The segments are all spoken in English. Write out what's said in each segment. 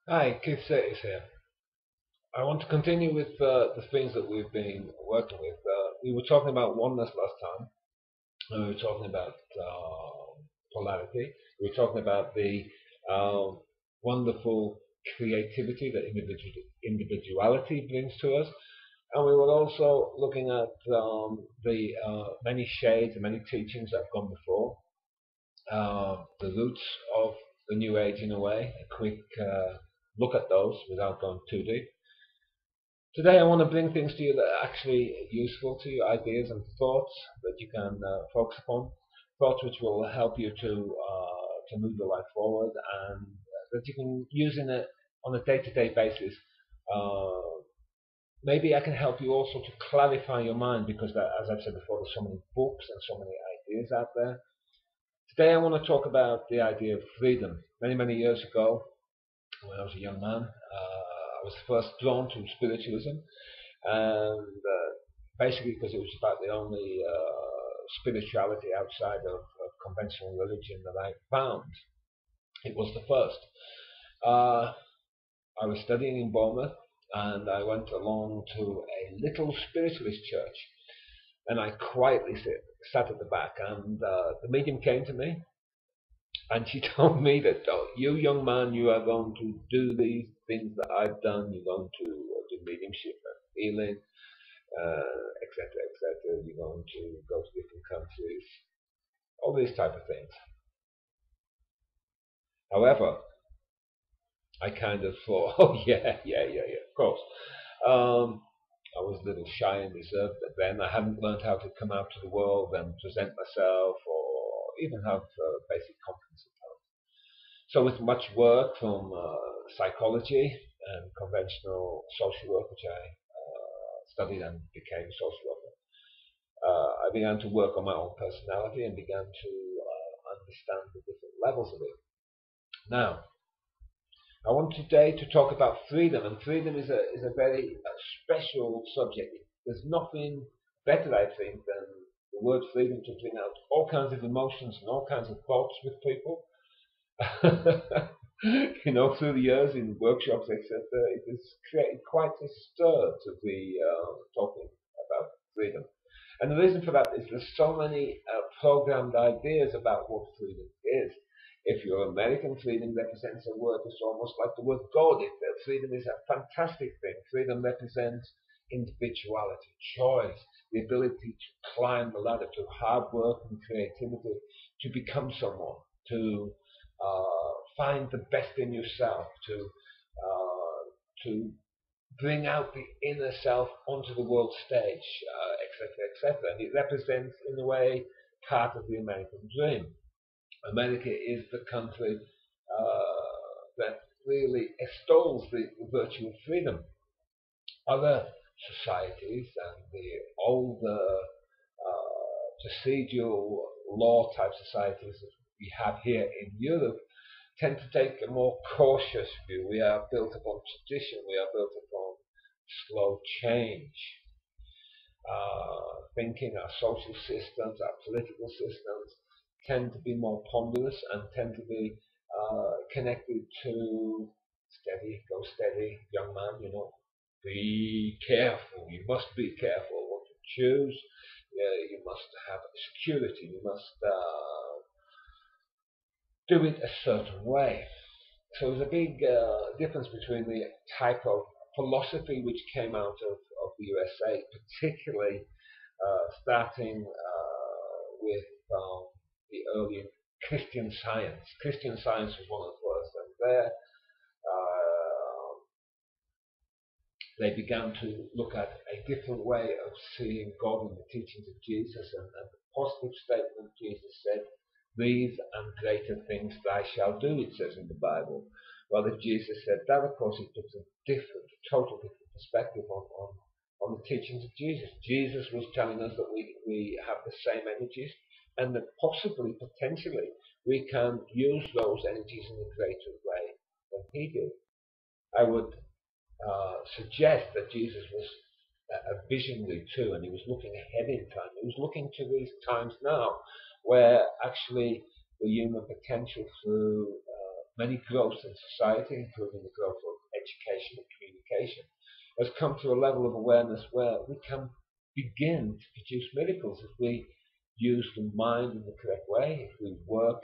Hi, Keith Surtees here. I want to continue with the things that we've been working with. We were talking about oneness last time, and we were talking about polarity. We were talking about the uh, wonderful creativity that individuality brings to us, and we were also looking at the many shades and many teachings that have gone before, the roots of the New Age in a way, a quick look at those without going too deep. Today, I want to bring things to you that are actually useful to you, ideas and thoughts that you can focus upon, thoughts which will help you to move your life forward, and that you can use in a on a day-to-day basis. Uh, Maybe I can help you also to clarify your mind because, as I've said before, there's so many books and so many ideas out there. Today, I want to talk about the idea of freedom. Many, many years ago, when I was a young man, I was first drawn to spiritualism, and basically because it was about the only spirituality outside of conventional religion that I found. It was the first. Uh, I was studying in Bournemouth, and I went along to a little spiritualist church, and I quietly sat at the back, and the medium came to me, and she told me that, oh, you young man, you are going to do these things that I've done. You're going to do mediumship and healing, etc., etc. You're going to go to different countries, all these type of things. However, I kind of thought, oh yeah, of course. Um, I was a little shy and reserved then. I hadn't learned how to come out to the world and present myself, or even have basic confidence at home. So, with much work from psychology and conventional social work, which I studied and became a social worker, I began to work on my own personality and began to understand the different levels of it. Now, I want today to talk about freedom, and freedom is a very special subject. There's nothing better, I think, than the word freedom to bring out all kinds of emotions and all kinds of thoughts with people. Through the years in workshops, etc., it has created quite a stir to be talking about freedom. And the reason for that is there's so many programmed ideas about what freedom is. If you're American, freedom represents a word that's almost like the word God. Freedom is a fantastic thing. Freedom represents individuality, choice, the ability to climb the ladder through hard work and creativity, to become someone, to find the best in yourself, to bring out the inner self onto the world stage, etc., etc. And it represents, in a way, part of the American dream. America is the country that really extols the virtue of freedom. Other societies and the older procedural law type societies that we have here in Europe tend to take a more cautious view. We are built upon tradition, we are built upon slow change. Thinking, our social systems, our political systems tend to be more ponderous and tend to be connected to go steady, young man, be careful. You must be careful what you choose. You must have security. You must do it a certain way. So there's a big difference between the type of philosophy which came out of the USA, particularly starting with the early Christian Science. Christian Science was one of the first, and there they began to look at a different way of seeing God in the teachings of Jesus, and the positive statement Jesus said, "These and greater things thou shalt do," it says in the Bible. Well, if Jesus said that, of course, it puts a total different perspective on the teachings of Jesus. Jesus was telling us that we have the same energies, and that possibly, potentially, we can use those energies in a greater way than he did. I would suggest that Jesus was a visionary too, and he was looking ahead in time. He was looking to these times now, where actually the human potential through many growths in society, including the growth of education and communication, has come to a level of awareness where we can begin to produce miracles if we use the mind in the correct way, if we work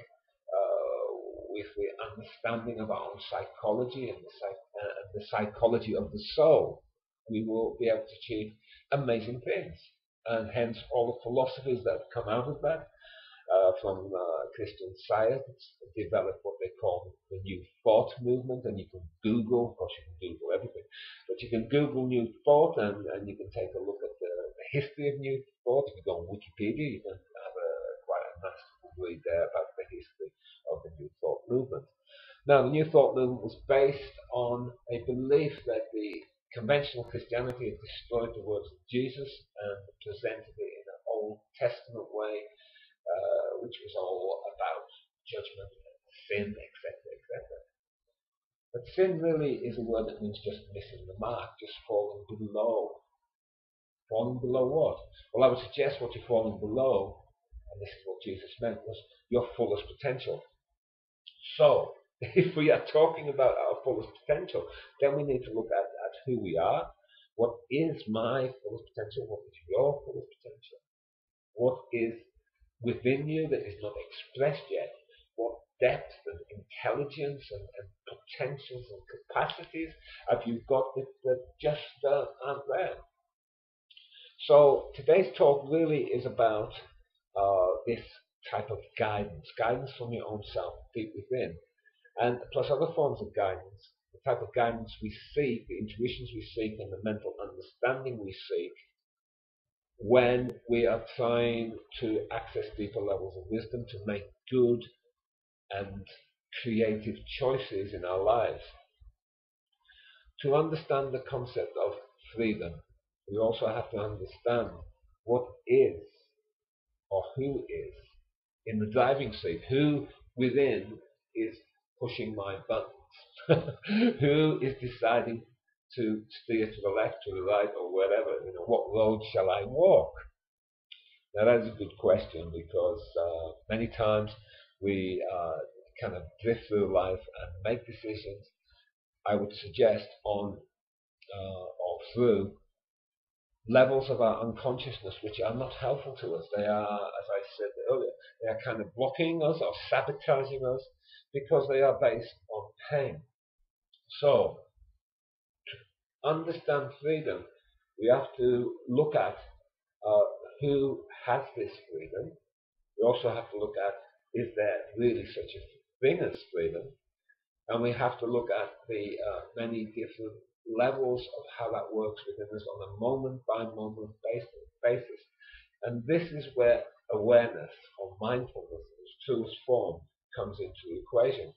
with the understanding of our own psychology and the psychology of the soul. We will be able to achieve amazing things. And hence all the philosophies that have come out of that, from Christian Science, developed what they call the New Thought movement. And you can Google, of course you can Google everything, but you can Google New Thought, and you can take a look at the history of New Thought. If you go on Wikipedia, you can have quite a nice read there about the history of the New Thought movement. Now, the New Thought movement was based on a belief that the conventional Christianity had destroyed the words of Jesus and presented it in an Old Testament way, which was all about judgment and sin, etc., etc. But sin really is a word that means just missing the mark, just falling below. Falling below what? Well, I would suggest what you're falling below, and this is what Jesus meant, was your fullest potential. So, if we are talking about our fullest potential, then we need to look at who we are. What is my fullest potential? What is your fullest potential? What is within you that is not expressed yet? What depth and intelligence and potentials and capacities have you got that just aren't there? So today's talk really is about this type of guidance from your own self, deep within, and plus other forms of guidance, the type of guidance we seek, the intuitions we seek, and the mental understanding we seek when we are trying to access deeper levels of wisdom to make good and creative choices in our lives. To understand the concept of freedom, we also have to understand what is or who is in the driving seat, who within is pushing my buttons, who is deciding to steer to the left, to the right, or wherever. What road shall I walk? Now that is a good question, because many times we kind of drift through life and make decisions, I would suggest, on or through levels of our unconsciousness which are not helpful to us. They are, as I said earlier, they are kind of blocking us or sabotaging us because they are based on pain. So, to understand freedom, we have to look at who has this freedom. We also have to look at, is there really such a thing as freedom? And we have to look at the many different levels of how that works within us on a moment-by-moment basis. And this is where awareness or mindfulness, in its truest form, comes into the equation.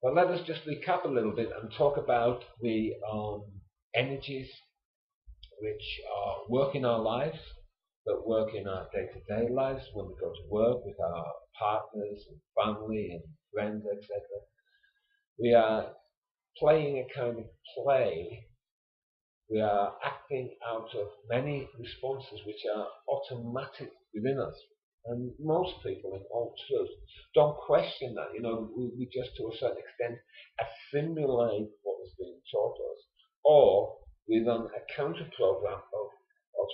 But let us just recap a little bit and talk about the energies which work in our lives, that work in our day-to-day lives when we go to work with our partners and family and friends, etc. We are playing a kind of play. We are acting out of many responses which are automatic within us. And most people, in all truth, don't question that. We just, to a certain extent, assimilate what is being taught us, or we run a counter program of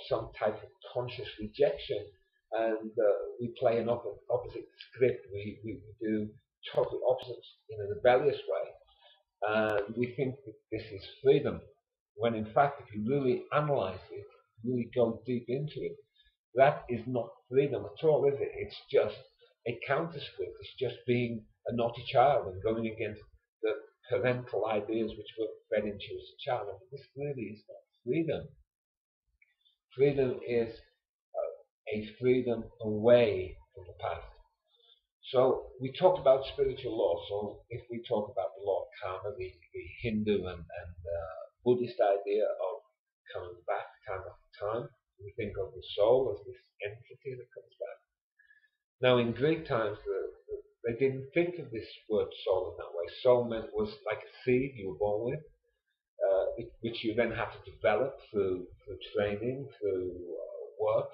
some type of conscious rejection, and we play an opposite script. We do totally opposite in a rebellious way. And we think that this is freedom, when in fact, if you really analyze it, really go deep into it, that is not freedom at all, is it? It's just a counter script. It's just being a naughty child and going against the parental ideas which were fed into you as a child. And this really is not freedom. Freedom is a freedom away from the past. So we talked about spiritual law. So if we talk about the law of karma, the Hindu and Buddhist idea of coming back time after time, we think of the soul as this entity that comes back. Now in Greek times, they didn't think of this word soul in that way. Soul was like a seed you were born with, which you then have to develop through training, through work,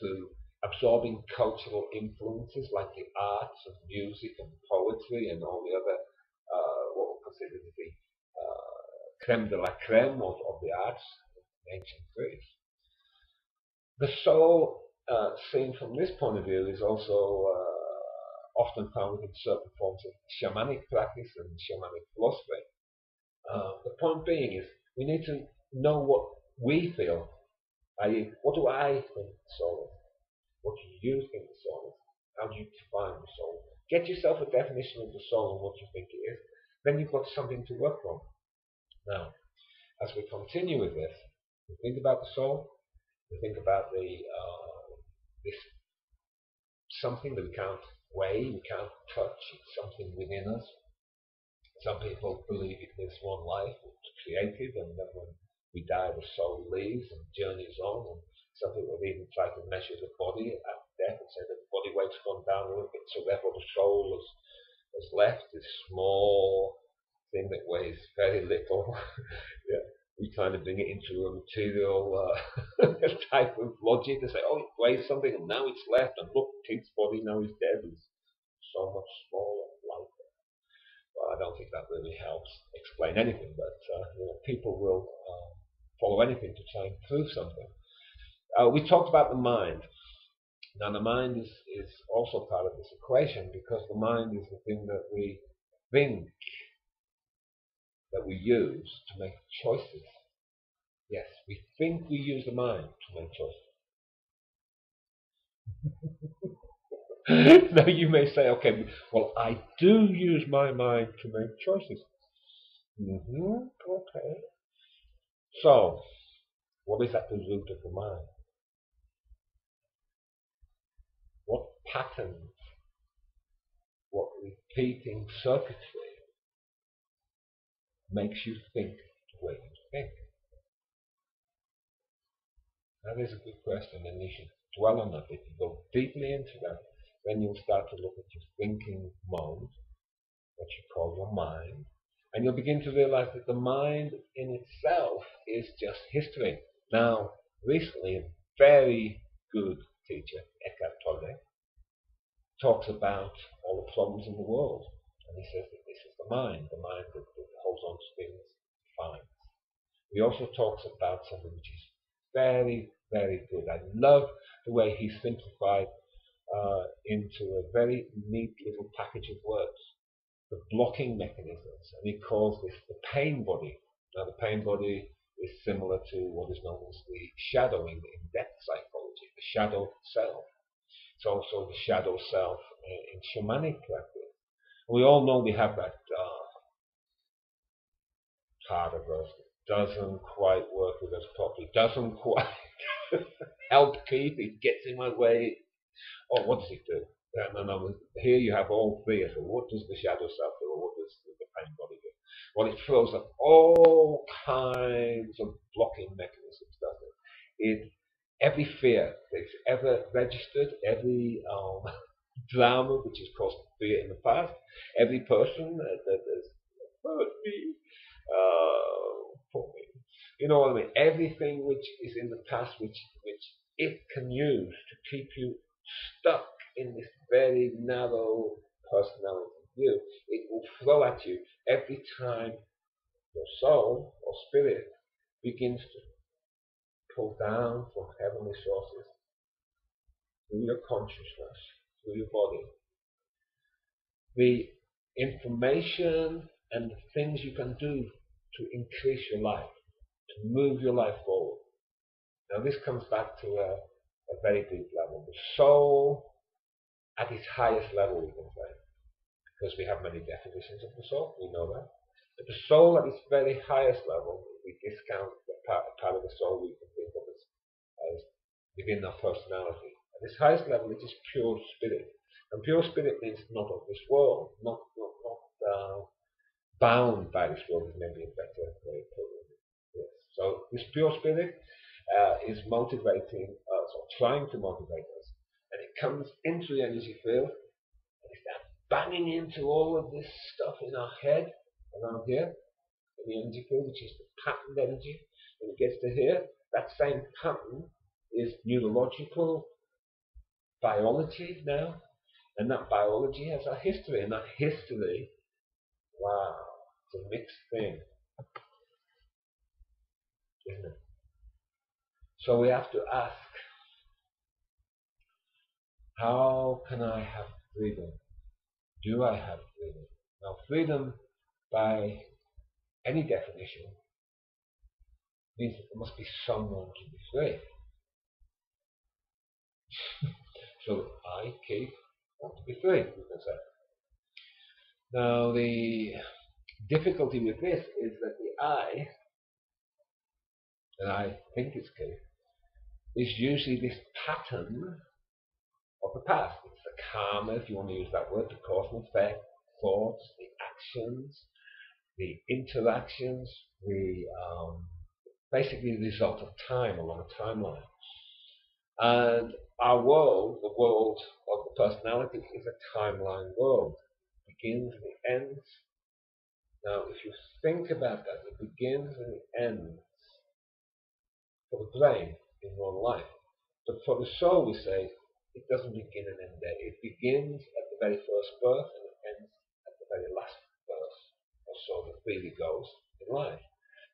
through absorbing cultural influences like the arts and music and poetry poetry and all the other what we consider to be creme de la creme of the arts in ancient Greece. The soul, seen from this point of view, is also often found in certain forms of shamanic practice and shamanic philosophy. The point being is we need to know what we feel, i.e., what do I think the soul is? What do you think the soul is? How do you define the soul? Get yourself a definition of the soul and what you think it is. Then you've got something to work from. Now, as we continue with this, we think about the soul, we think about this something that we can't weigh, we can't touch, it's something within us. Some people believe it lives one life, it's created, and then when we die, the soul leaves and journeys on. And some people even try to measure the body at death and say that the body weight's gone down a little bit, so therefore the soul has left this small thing that weighs very little. Yeah. We kind of bring it into a material type of logic and say, oh, it weighs something and now it's left, and look, Keith's body now is dead. It's so much smaller and lighter. Well, I don't think that really helps explain anything, but people will follow anything to try and prove something. We talked about the mind. Now, the mind is also part of this equation because the mind is the thing that we think, that we use to make choices. Yes, we think we use the mind to make choices. Now you may say, okay, well, I do use my mind to make choices. Okay. So, what is at the root of the mind? What patterns, what repeating circuitry makes you think the way you think? That is a good question, and you should dwell on that. If you go deeply into that, then you'll start to look at your thinking mode, what you call your mind, and you'll begin to realize that the mind in itself is just history. Now, recently, a very good teacher, Eckhart Tolle, talks about all the problems in the world, and he says that this is the mind that holds on to things, finds. He also talks about something which is very, very good. I love the way he simplified into a very neat little package of words the blocking mechanisms, and he calls this the pain body. Now, the pain body is similar to what is known as the shadowing in depth psychology, the shadow self. It's also the shadow self in shamanic practice. We all know we have that part of us that doesn't quite work with us properly, doesn't quite help Keith, it gets in my way. Oh, what does it do? No. Here you have all three. So what does the shadow self do, or what does the pain body do? Well, it throws up all kinds of blocking mechanisms, doesn't it? Every fear that's ever registered, every drama which has caused fear in the past, every person that has hurt me, you know what I mean? Everything which is in the past, which it can use to keep you stuck in this very narrow personality view, it will throw at you every time your soul or spirit begins to pull down from heavenly sources through your consciousness, through your body. The information and the things you can do to increase your life, to move your life forward. Now, this comes back to a very deep level. The soul at its highest level, we can say, because we have many definitions of the soul, we know that. But the soul at its very highest level, we discount the part of the soul we can think of as within our personality. At its highest level, it is pure spirit. And pure spirit means not of this world, not bound by this world, is maybe a better way of putting it. Yes. So this pure spirit is motivating us, or trying to motivate us, and it comes into the energy field, and it starts banging into all of this stuff in our head, around here, in the energy field, which is the patterned energy. When it gets to here, that same pattern is neurological biology now, And that biology has a history, and that history, wow, it's a mixed thing, isn't it? So we have to ask, how can I have freedom? Do I have freedom? Now, freedom, by any definition, means that there must be someone to be free. So I, Keith, want to be free, we can say. Now, the difficulty with this is that the I, and I think it's Keith, is usually this pattern of the past. It's the karma, if you want to use that word, the cause and effect, thoughts, the actions, the interactions, the basically the result of time along a timeline. And our world, the world of the personality, is a timeline world. It begins and it ends. Now, if you think about that, it begins and it ends for the brain in one life. But for the soul, we say, it doesn't begin and end there. It begins at the very first birth and it ends at the very last birth, or so it really goes in life.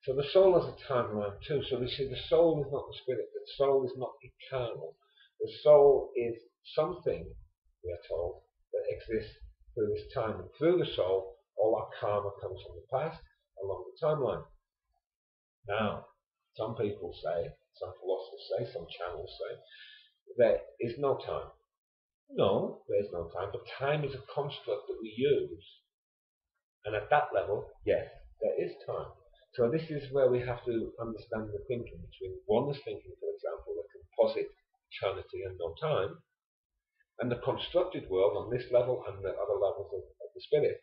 So the soul has a timeline too. So we say the soul is not the spirit. The soul is not eternal. The soul is something, we are told, that exists through this time. And through the soul, all our karma comes from the past along the timeline. Now, some people say, some philosophers say, some channels say, there is no time. No, there is no time, but time is a construct that we use. And at that level, yes, there is time. So this is where we have to understand the thinking between oneness thinking, for example, the composite eternity and no time, and the constructed world on this level and the other levels of the spirit,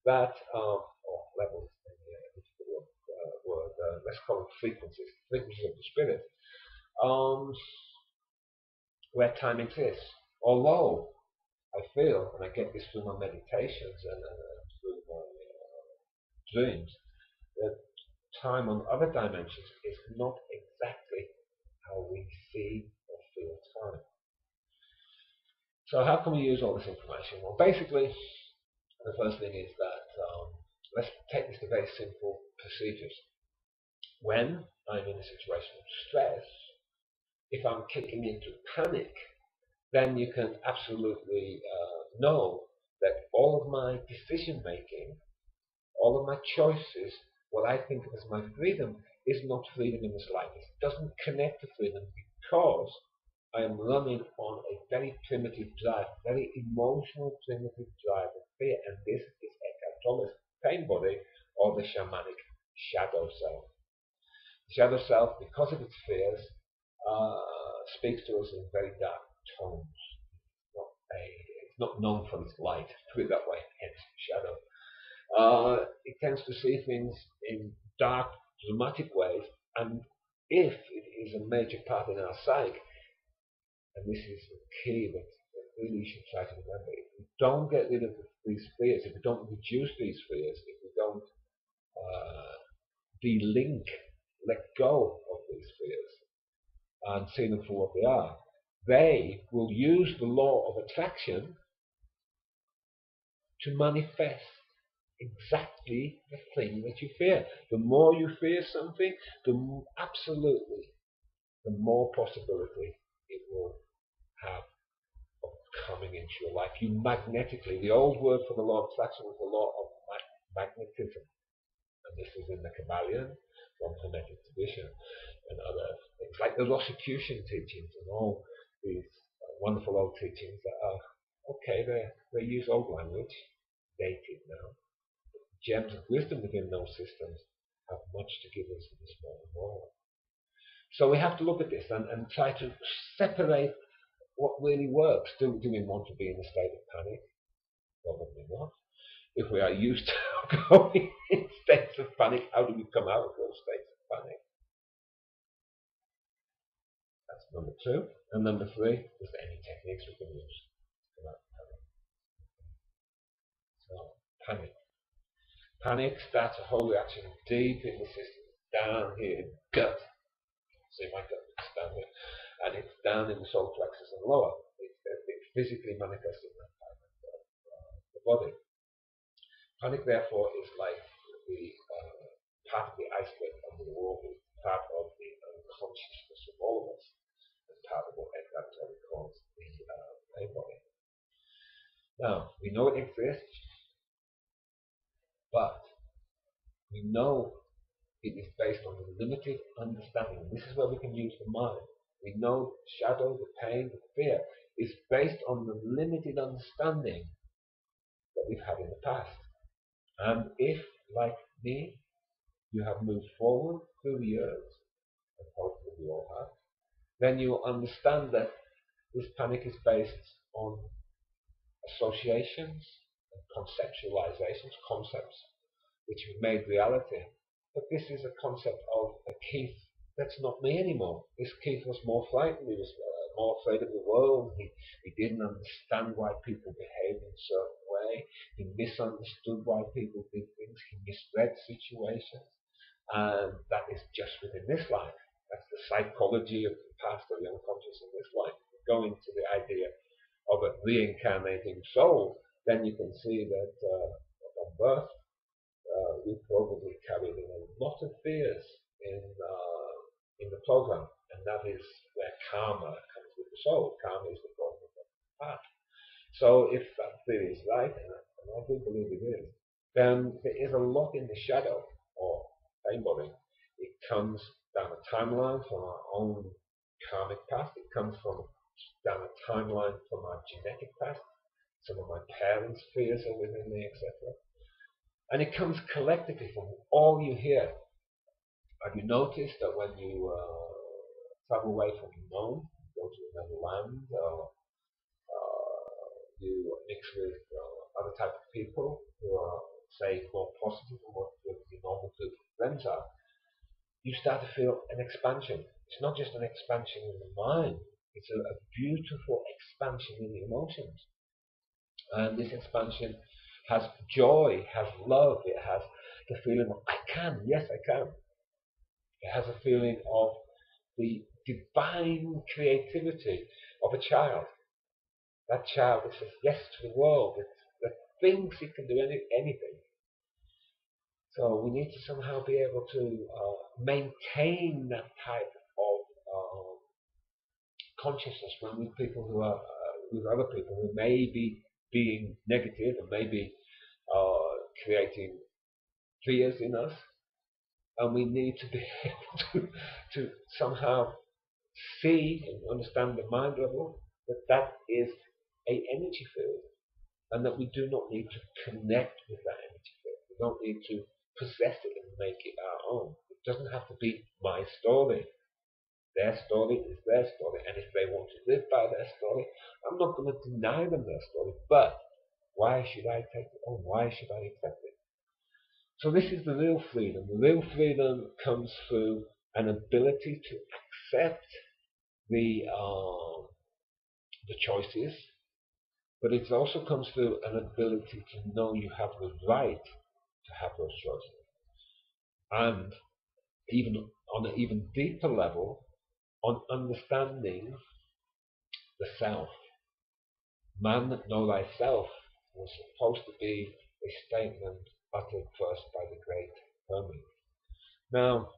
that, or levels, let's call them frequencies of the spirit, where time exists. Although I feel, and I get this through my meditations and through my dreams, that time on other dimensions is not exactly how we see or feel time. So how can we use all this information? Well, basically, the first thing is that let's take this to very simple procedures. When I'm in a situation of stress, if I'm kicking into panic, then you can absolutely know that all of my decision making, all of my choices, what I think of as my freedom, is not freedom in the slightest. It doesn't connect to freedom because I am running on a very primitive drive, very emotional primitive drive of fear, and this is Eckhart Tolle's pain body, or the shamanic shadow self. The shadow self, because of its fears, speaks to us in very dark tones. It's not known for its light, put it that way, hence shadow. It tends to see things in dark, dramatic ways, and if it is a major part in our psyche, and this is the key that really you should try to remember, if we don't get rid of these fears, if we don't reduce these fears, if we don't de-link, let go of these fears, and see them for what they are, they will use the law of attraction to manifest exactly the thing that you fear. The more you fear something, absolutely, the more possibility it will have of coming into your life. You magnetically, the old word for the law of attraction was the law of magnetism. And this is in the Kabbalion, from Hermetic tradition, and other things like the Rosicrucian teachings and all these wonderful old teachings that are okay. They use old language, dated now. Gems of wisdom within those systems have much to give us in this modern world. So we have to look at this and try to separate what really works. Do we want to be in a state of panic? Probably not. If we are used to going in states of panic, how do we come out of those states of panic? That's number two. And number three, is there any techniques we can use to come out of panic? So, panic. Panic starts a whole reaction deep in the system, down here in the gut. See my gut is down here. And it's down in the solar plexus and lower. It's physically manifested in that time. body. Panic, therefore, is like the part of the iceberg under the water, part of the unconsciousness of all of us, and part of what Eckhart Tolle calls the pain body. Now, we know it exists, but we know it is based on a limited understanding. This is where we can use the mind. We know the shadow, the pain, the fear is based on the limited understanding that we've had in the past. And if, like me, you have moved forward through the years, and hopefully we all have, then you'll understand that this panic is based on associations and conceptualizations, concepts which have made reality. But this is a concept of a Keith that's not me anymore. This Keith was more frightened, he was more afraid of the world, he didn't understand why people behaved in a certain way, he misunderstood why people did things, he misread situations, and that is just within this life. That's the psychology of the past or the unconscious in this life. Go into the idea of a reincarnating soul, then you can see that upon birth, we probably carried in a lot of fears in the program, and that is where karma comes with the soul. Karma is the program of the path. So if that theory is right, and I do believe it is, then there is a lot in the shadow or pain body. It comes down a timeline from our own karmic past. It comes from down a timeline from our genetic past. Some of my parents' fears are within me, etc. And it comes collectively from all you hear. Have you noticed that when you travel away from known, go to another land, you mix with other type of people who are, say, more positive than what your normal group of friends are, you start to feel an expansion. It's not just an expansion in the mind, it's a beautiful expansion in the emotions. And this expansion has joy, has love, it has the feeling of, I can, yes, I can. It has a feeling of the divine creativity of a child. That child that says yes to the world, that thinks it can do anything. So we need to somehow be able to maintain that type of consciousness when with people who are with other people who may be being negative and maybe creating fears in us, and we need to be able to somehow see and understand the mind level that is a energy field, and that we do not need to connect with that energy field. We don't need to possess it and make it our own. It doesn't have to be my story. Their story is their story, and if they want to live by their story, I'm not going to deny them their story, but why should I take it on? Why should I accept it? So this is the real freedom. The real freedom comes through an ability to accept the choices, but it also comes through an ability to know you have the right to have those choices. And even on an even deeper level, on understanding the self. Man, know thyself was supposed to be a statement uttered first by the great Hermes. Now,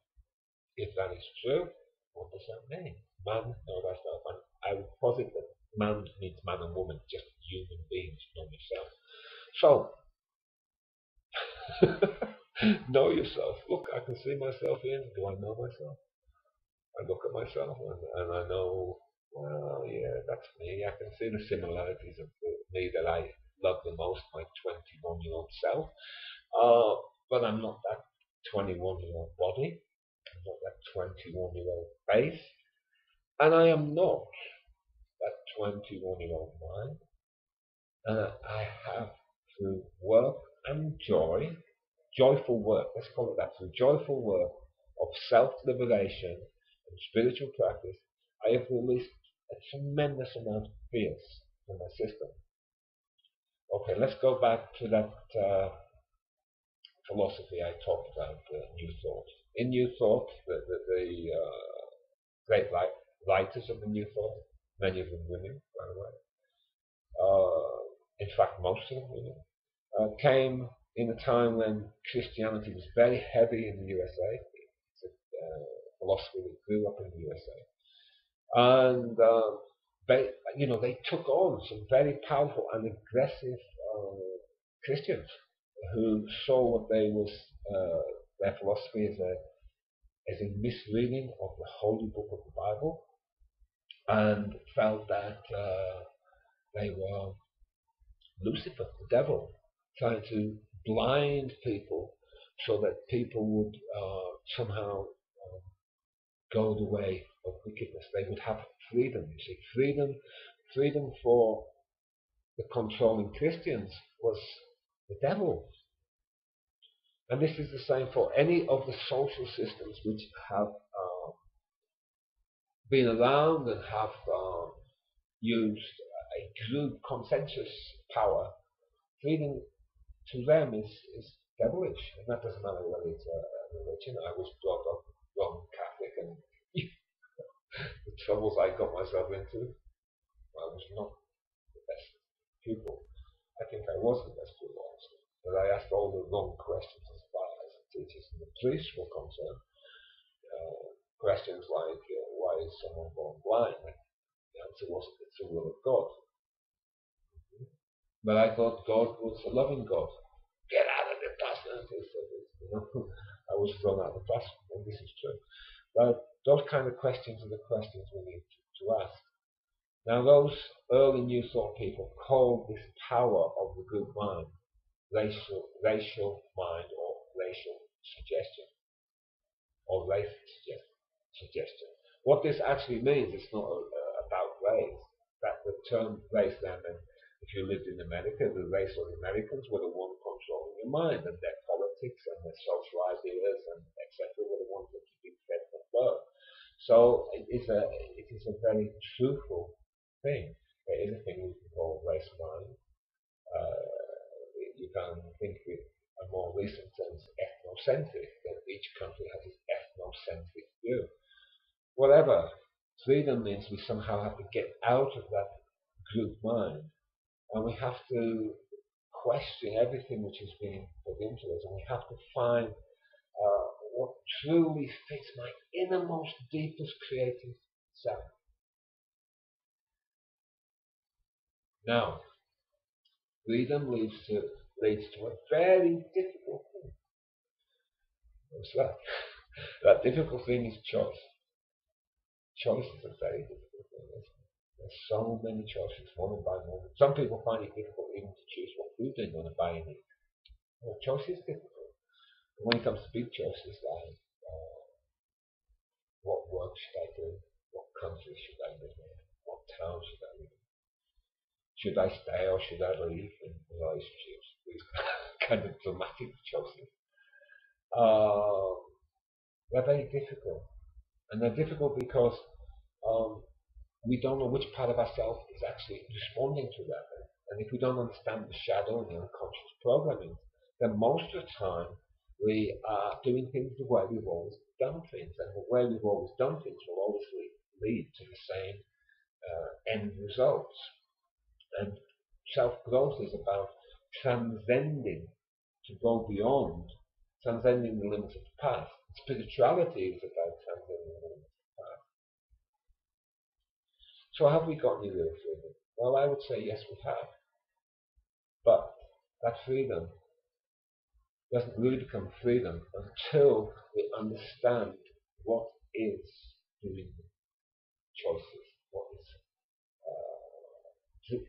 if that is true, what does that mean? Man, know thyself. And I would posit that man means man and woman, just human beings, know yourself. So, know yourself. Look, I can see myself in. Do I know myself? I look at myself and I know, well, yeah, that's me. I can see the similarities of me that I love the most, my 21-year-old self. But I'm not that 21-year-old body. I'm not that 21-year-old face. And I am not that 21-year-old mind. I have, through work and joy, joyful work, let's call it that, through joyful work of self-liberation and spiritual practice, I have released a tremendous amount of fears from my system. Okay, let's go back to that philosophy I talked about, New Thought. In New Thought, the great writers of the New Thought, many of them women, by the way, in fact, most of them women, came in a time when Christianity was very heavy in the USA. It's a philosophy that grew up in the USA, and they took on some very powerful and aggressive Christians who saw what they was their philosophy as a misreading of the holy book of the Bible, and felt that they were Lucifer, the devil, trying to blind people so that people would somehow go the way of wickedness. They would have freedom. You see, freedom for the controlling Christians was the devil. And this is the same for any of the social systems which have been around and have used a group consensus power. Freedom to them is devilish, and that doesn't matter whether it's a religion. I was brought up Roman Catholic, and the troubles I got myself into, I was not the best pupil. I think I was the best pupil, honestly, but I asked all the wrong questions as far as the teachers and the priests were concerned. Questions like, why is someone born blind? The answer was, it's the will of God. But I thought God was a loving God. Get out of the pastor. I was thrown out of the pastor, and this is true. But those kind of questions are the questions we need to ask. Now, those early New Thought people called this power of the good mind racial mind, or racial suggestion, or race suggestion. What this actually means is not about race. That the term race then, and if you lived in America, the race of the Americans were the one controlling your mind, and their politics and their social ideas and etc. were the ones that you being fed from birth. So it is a very truthful thing. It is a thing we can call race mind. You can think with a more recent terms ethnocentric, that each country has its ethnocentric view. Whatever, freedom means we somehow have to get out of that group mind, and we have to question everything which is being put into us, and we have to find what truly fits my innermost, deepest creative self. Now, freedom leads to a very difficult thing. What's that? That difficult thing is choice. Choice is a very difficult thing. There's so many choices, one by one. Some people find it difficult even to choose what food they're going to buy and eat. Well, choice is difficult. And when it comes to big choices like what work should I do, what country should I live in, what town should I live in, should I stay or should I leave in relationships, these kind of dramatic choices, they're very difficult. And they're difficult because we don't know which part of ourselves is actually responding to that. And if we don't understand the shadow and the unconscious programming, then most of the time we are doing things the way we've always done things. And the way we've always done things will always lead to the same end results. And self-growth is about transcending, to go beyond, transcending the limits of the past. Spirituality is about transcending the limits of the past. So have we got any real freedom? Well, I would say yes, we have. But that freedom doesn't really become freedom until we understand what is doing choices, what is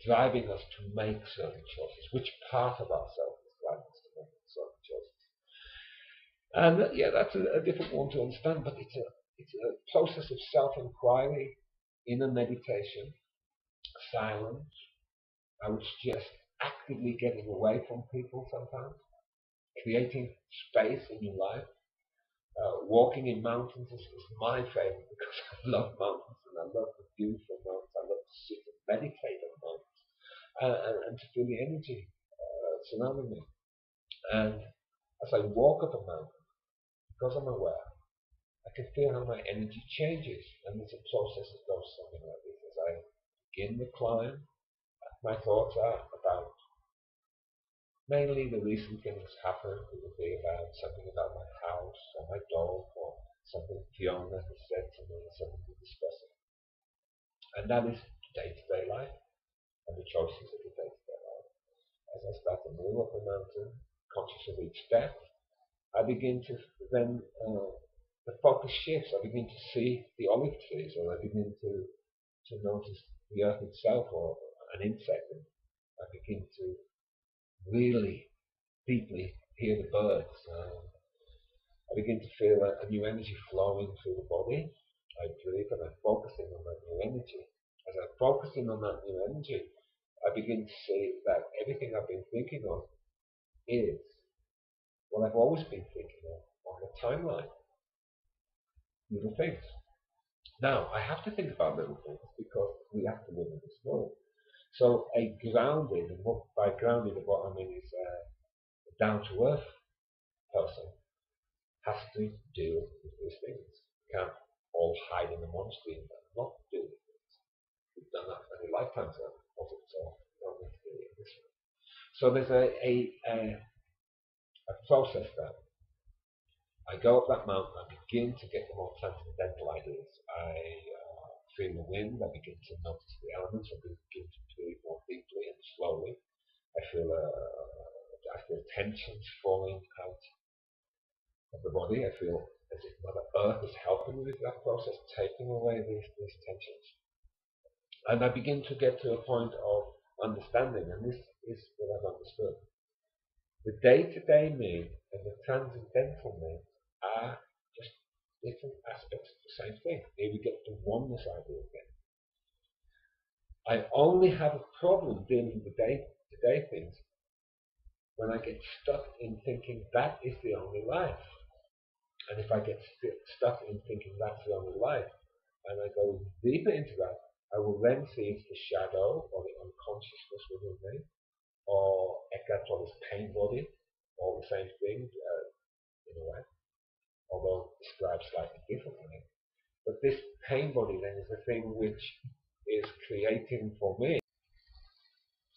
driving us to make certain choices, which part of ourselves is driving us to make certain choices. And yeah, that's a difficult one to understand, but it's a process of self-inquiry, inner meditation, silence. I would suggest actively getting away from people sometimes, creating space in your life. Walking in mountains is my favorite because I love mountains and I love the view from mountains. I love to sit and meditate on mountains and to feel the energy surrounding me. And as I walk up a mountain, because I'm aware, I can feel how my energy changes. And it's a process that goes something like this. As I begin the climb, my thoughts are about Mainly the recent things happen. It would be about something about my house or my dog or something Fiona has said to me, something we're discussing. And that is day-to-day life and the choices of the day-to-day life. As I start to move up the mountain, conscious of each step, I begin to then the focus shifts. I begin to see the olive trees, or I begin to notice the earth itself, or an insect. And I begin to really deeply hear the birds. I begin to feel a new energy flowing through the body. I breathe and I'm focusing on that new energy. As I'm focusing on that new energy, I begin to see that everything I've been thinking of is what I've always been thinking of on the timeline. Little things. Now, I have to think about little things because we have to live in this world. So a grounded, and by grounded what I mean is a down-to-earth person has to deal with these things. You can't all hide in the monastery and not deal with things. We've done that many lifetimes of it, so you don't need to do it this way. So there's a process that I go up that mountain, I begin to get the more transcendental ideas. I feel the wind, I begin to notice the elements, I begin to breathe more deeply and slowly. I feel tensions falling out of the body. I feel as if Mother Earth is helping me with that process, taking away these tensions. And I begin to get to a point of understanding, and this is what I've understood. The day-to-day me and the transcendental me are just different aspects of the same thing. Here we get the oneness idea again. I only have a problem dealing with the day-to-day things when I get stuck in thinking that is the only life. And if I get stuck in thinking that's the only life, and I go deeper into that, I will then see it's the shadow or the unconsciousness within me, or Eckhart Tolle's pain body, all the same thing in a way, although described slightly differently. But this pain body then is the thing which is creating for me.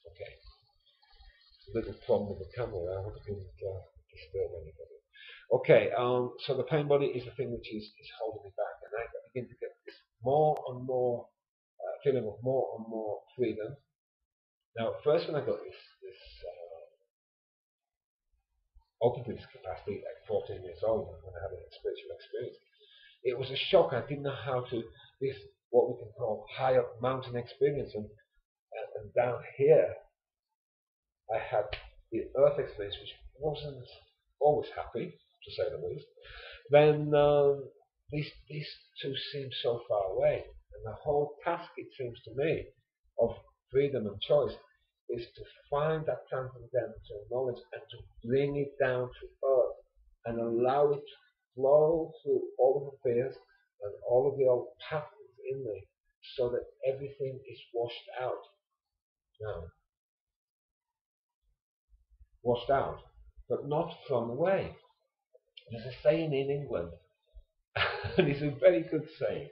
Okay, it's a little problem with the camera. I hope it didn't disturb anybody. Okay, so the pain body is the thing which is holding me back, and I begin to get this more and more feeling of more and more freedom. Now, at first when I got this open to this capacity at 14 years old, when I had a spiritual experience, it was a shock. I didn't know how to this what we can call high up mountain experience, and down here I had the earth experience, which wasn't always happy, to say the least. Then these two seem so far away, and the whole task, it seems to me, of freedom and choice is to find that transcendental knowledge and to bring it down to earth and allow it to flow through all of the fears and all of the old patterns in me so that everything is washed out. Now, washed out, but not thrown away. There's a saying in England, and it's a very good saying: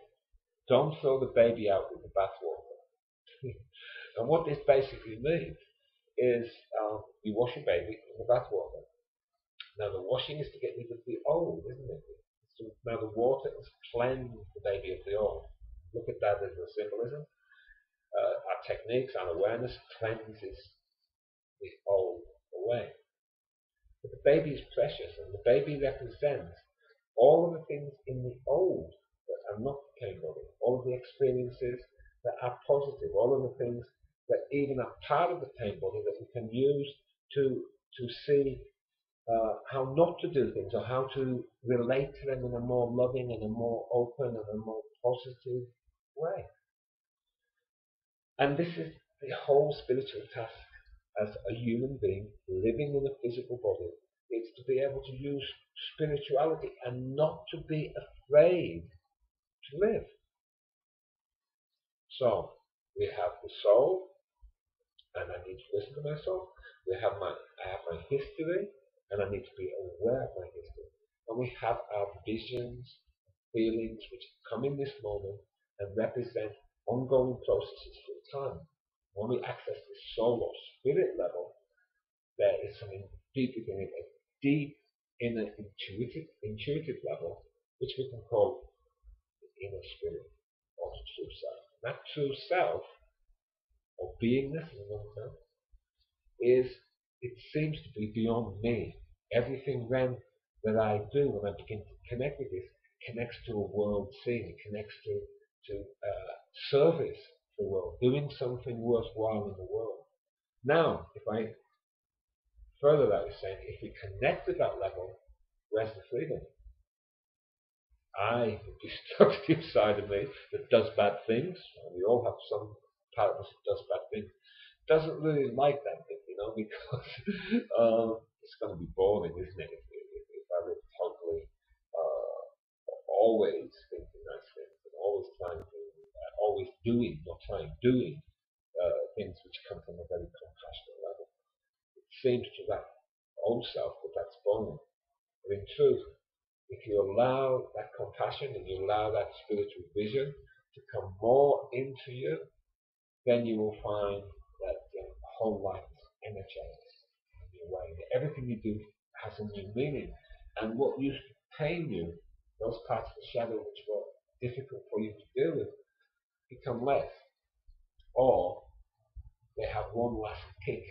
don't throw the baby out with the bathwater. And what this basically means is you wash your baby in the bathwater. Now the washing is to get rid of the old, isn't it? Now the water is cleanse the baby of the old. Look at that as a symbolism. Our techniques, our awareness cleanses the old away. But the baby is precious, and the baby represents all of the things in the old that are not pain body, all of the experiences that are positive, all of the things that even are part of the pain body that we can use to see how not to do things or how to relate to them in a more loving and a more open and a more positive way. And this is the whole spiritual task as a human being living in a physical body. It's to be able to use spirituality and not to be afraid to live. So we have the soul, and I need to listen to my soul. I have my history, and I need to be aware of my history. And we have our visions, feelings which come in this moment and represent ongoing processes through time. When we access the soul or spirit level, there is something deep within it, a deep inner intuitive level, which we can call the inner spirit or the true self. That true self or beingness in another term is, it seems to be beyond me. Everything then that I do when I begin to connect with this connects to a world scene, it connects to service the world, doing something worthwhile in the world. Now, if I further that is saying, if we connect with that level, where's the freedom? I, the destructive side of me that does bad things, and we all have some part of us that does bad things, doesn't really like that bit, because it's going to be boring, isn't it? If I live totally, always thinking nice things, and always trying to, always doing, not trying, doing things which come from a very compassionate level. It seems to that old self that that's boring. But in truth, if you allow that compassion and you allow that spiritual vision to come more into you, then you will find that your whole life is energized in a new way. Everything you do has a new meaning. And what used to pain you, those parts of the shadow which were difficult for you to deal with, become less. Or they have one last kick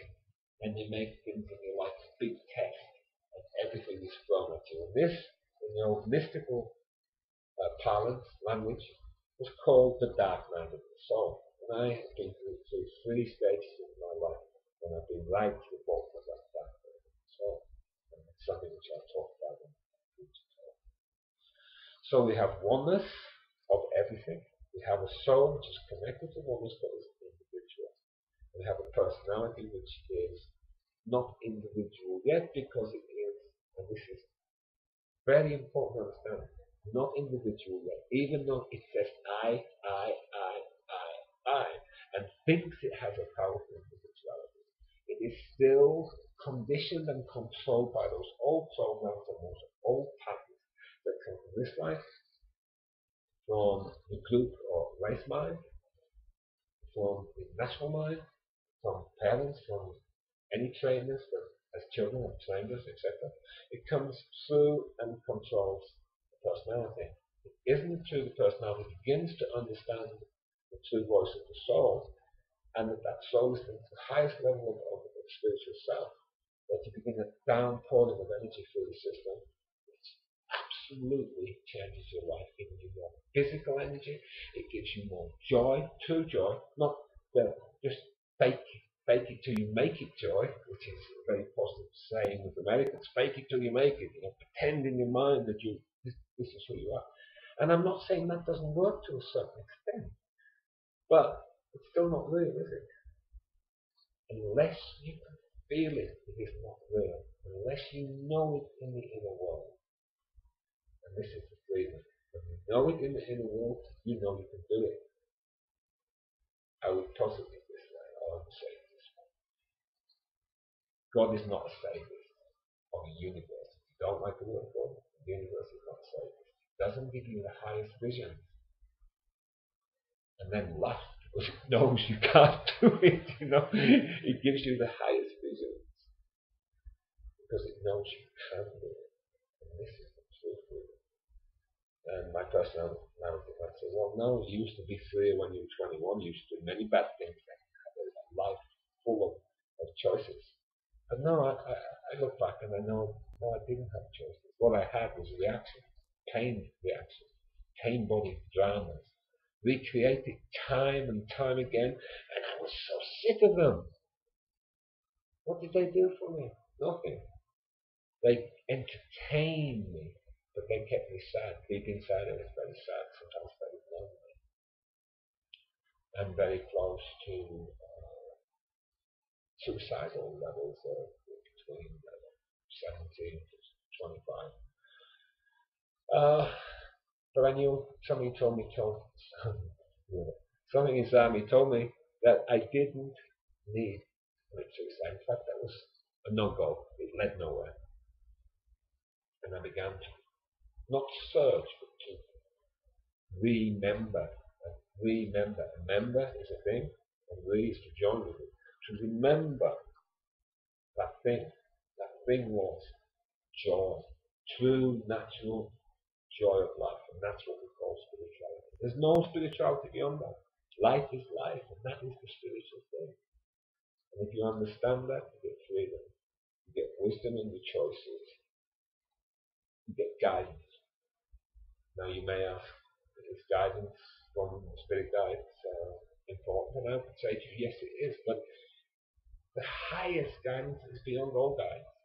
and they make things in your life a big test and everything is thrown at you. And this, in the old mystical parlance, language, was called the dark night of the soul. And I have been through three stages in my life when I've been right to the bottom of that dark night of the soul. And it's something which I'll talk about in the future talk. So we have oneness of everything. We have a soul which is connected to oneness but is individual. We have a personality which is not individual yet because it is, and this is very important to understand, not individual yet, even though it says I, and thinks it has a powerful individuality. It is still conditioned and controlled by those old programs and those old patterns that come from this life, from the group or race mind, from the national mind, from parents, from any trainers that as children have trained us, etc. It comes through and controls the personality. It isn't through the personality begins to understand the true voice of the soul, and that soul is the highest level of the spiritual self, that you begin a downpouring of energy through the system, which absolutely changes your life. It gives you more physical energy, it gives you more joy, true joy, not just fake it till you make it joy, which is a very positive saying with Americans. Fake it till you make it. Pretend in your mind that this is who you are. And I'm not saying that doesn't work to a certain extent, but it's still not real, is it? Unless you can feel it, it is not real. Unless you know it in the inner world. And this is the freedom. When you know it in the inner world, you know you can do it. I would posit it this way, or I would say it this way. God is not a sadist of a universe. If you don't like the word God, the universe is not a sadist. It doesn't give you the highest vision and then laugh because it knows you can't do it. It gives you the highest vision because it knows you can do it. And this is the true freedom. And my personality might say, well, no, you used to be free when you were 21, you used to do many bad things, and you had a life full of choices. But no, I look back and I know, no, I didn't have choices. What I had was reaction, pain reaction, pain-bodied dramas, recreated time and time again, and I was so sick of them. What did they do for me? Nothing. They entertained me, but they kept me sad. Deep inside I was very sad, sometimes very lonely, and very close to suicidal levels between 17 to 25. But I knew something something inside me told me that I didn't need to commit suicide. In fact, that was a no-go. It led nowhere. And I began to not search, but to remember. Remember is a thing, and re is to join with it. To remember That thing was joy, true natural joy of life, and that's what we call spirituality. There's no spirituality beyond that. Life is life, and that is the spiritual thing. And if you understand that, you get freedom, you get wisdom in your choices, you get guidance. Now you may ask, is guidance from the spirit guides important? And I would say to you, yes, it is. But the highest guidance is beyond all guidance.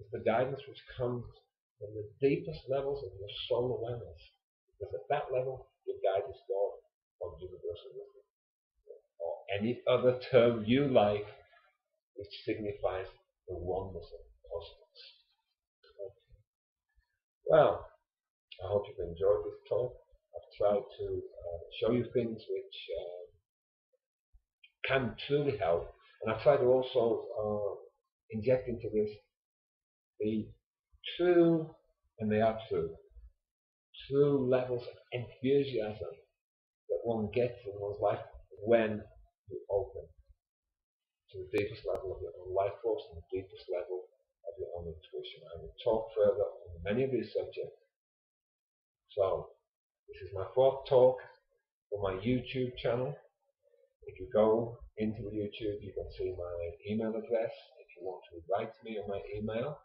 It's the guidance which comes from the deepest levels of your soul awareness. Because at that level, your guide is God or universal wisdom, or any other term you like, which signifies the oneness of the cosmos. Okay. Well, I hope you've enjoyed this talk. I've tried to show you things which can truly help, and I've tried to also inject into this the true, and they are true levels of enthusiasm that one gets in one's life when you open to the deepest level of your own life force and the deepest level of your own intuition. I will talk further on many of these subjects. So, this is my fourth talk for my YouTube channel. If you go into the YouTube, you can see my email address. If you want to write to me on my email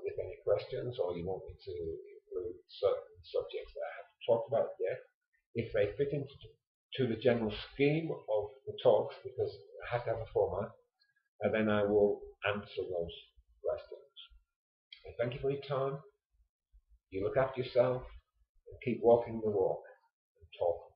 with any questions, or you want me to include certain subjects that I haven't talked about yet, if they fit into the general scheme of the talks, because I have to have a format, and then I will answer those questions. I thank you for your time. You look after yourself and keep walking the walk and talk